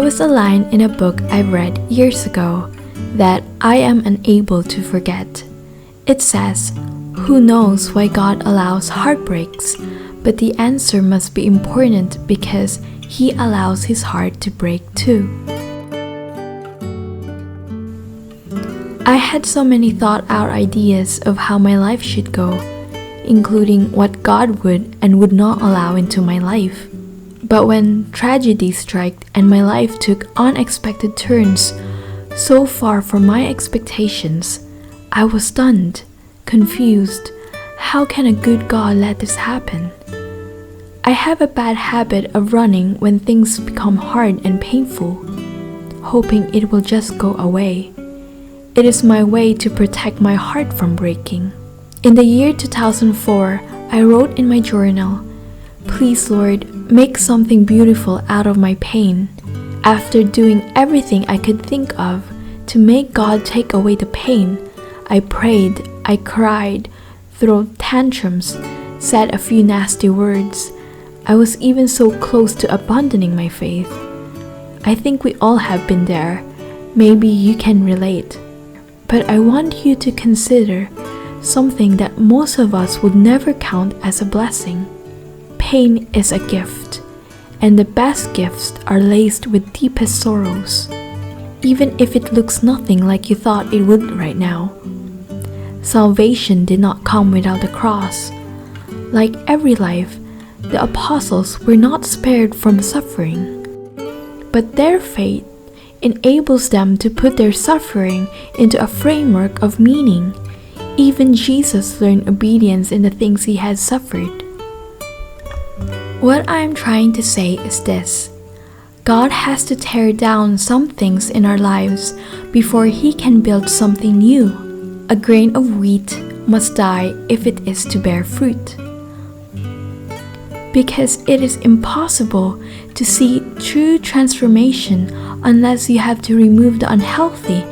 was a line in a book I read years ago that I am unable to forget. It says, "Who knows why God allows heartbreaks, but the answer must be important because He allows His heart to break too." I had so many thought out ideas of how my life should go, including what God would and would not allow into my life. But when tragedy struck and my life took unexpected turns, so far from my expectations, I was stunned, confused. How can a good God let this happen? I have a bad habit of running when things become hard and painful, hoping it will just go away. It is my way to protect my heart from breaking. In the year 2004, I wrote in my journal, "Please, Lord, make something beautiful out of my pain." After doing everything I could think of to make God take away the pain, I prayed, I cried, threw tantrums, said a few nasty words. I was even so close to abandoning my faith. I think we all have been there. Maybe you can relate. But I want you to consider something that most of us would never count as a blessing. Pain is a gift, and the best gifts are laced with deepest sorrows, even if it looks nothing like you thought it would right now. Salvation did not come without the cross. Like every life, the apostles were not spared from suffering, but their faith enables them to put their suffering into a framework of meaning. Even Jesus learned obedience in the things He had suffered. What I am trying to say is this: God has to tear down some things in our lives before He can build something new. A grain of wheat must die if it is to bear fruit. Because it is impossible to see true transformation unless you have to remove the unhealthy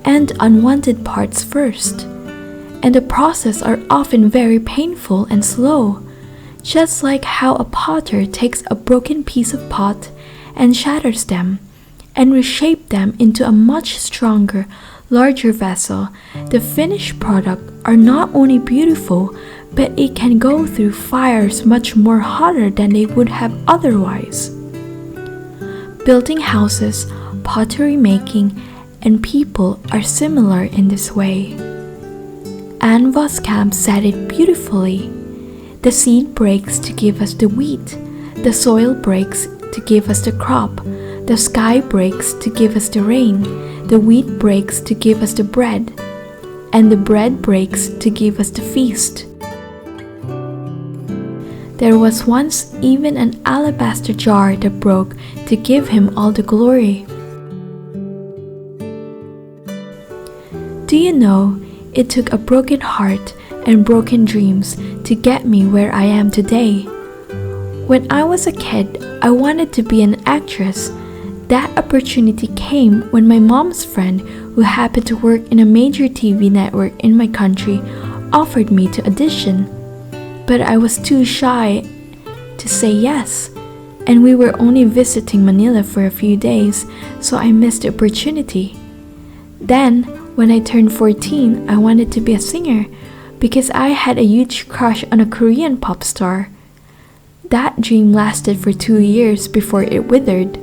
and unwanted parts first. And the process are often very painful and slow, just like how a potter takes a broken piece of pot and shatters them and reshape them into a much stronger, larger vessel. The finished product are not only beautiful, but it can go through fires much more hotter than they would have otherwise. Building houses, pottery making, and people are similar in this way. Ann Voskamp said it beautifully. The seed breaks to give us the wheat. The soil breaks to give us the crop. The sky breaks to give us the rain. The wheat breaks to give us the bread. And the bread breaks to give us the feast. There was once even an alabaster jar that broke to give Him all the glory. Do you know, it took a broken heart and broken dreams to get me where I am today. When I was a kid, I wanted to be an actress. That opportunity came when my mom's friend, who happened to work in a major TV network in my country, offered me to audition. But I was too shy to say yes, and we were only visiting Manila for a few days, so I missed the opportunity. Then, when I turned 14, I wanted to be a singer because I had a huge crush on a Korean pop star. That dream lasted for 2 years before it withered.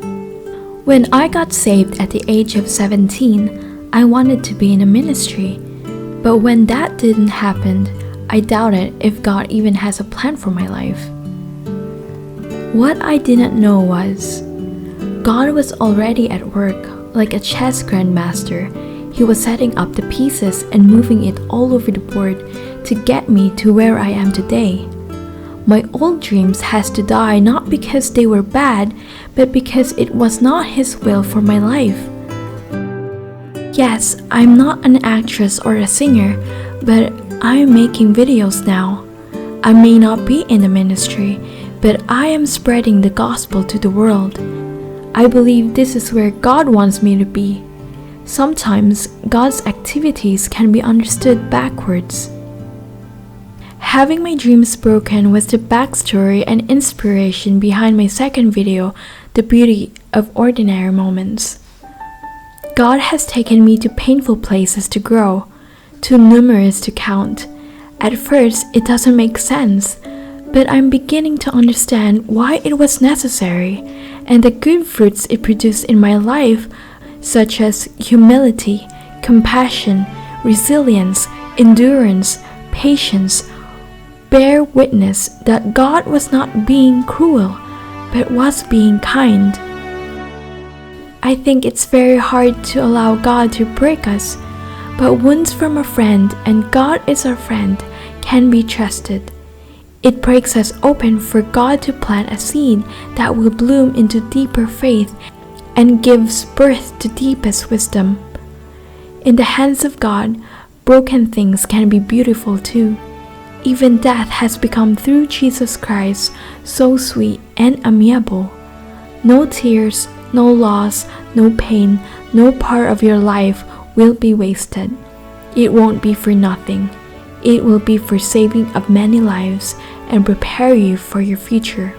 When I got saved at the age of 17, I wanted to be in a ministry, but when that didn't happen, I doubted if God even has a plan for my life. What I didn't know was, God was already at work like a chess grandmaster. He was setting up the pieces and moving it all over the board to get me to where I am today. My old dreams has to die not because they were bad, but because it was not His will for my life. Yes, I'm not an actress or a singer, but I'm making videos now. I may not be in the ministry, but I am spreading the gospel to the world. I believe this is where God wants me to be. Sometimes God's activities can be understood backwards. Having my dreams broken was the backstory and inspiration behind my second video, The Beauty of ordinary moments. God has taken me to painful places to grow, too numerous to count. At first, it doesn't make sense, but I'm beginning to understand why it was necessary and the good fruits it produced in my life, such as humility, compassion, resilience, endurance, patience, bear witness that God was not being cruel, but was being kind. I think it's very hard to allow God to break us, but wounds from a friend, and God is our friend, can be trusted. It breaks us open for God to plant a seed that will bloom into deeper faith and gives birth to deepest wisdom. In the hands of God, broken things can be beautiful too. Even death has become through Jesus Christ so sweet and amiable. No tears, no loss, no pain, no part of your life will be wasted. It won't be for nothing. It will be for saving of many lives and prepare you for your future.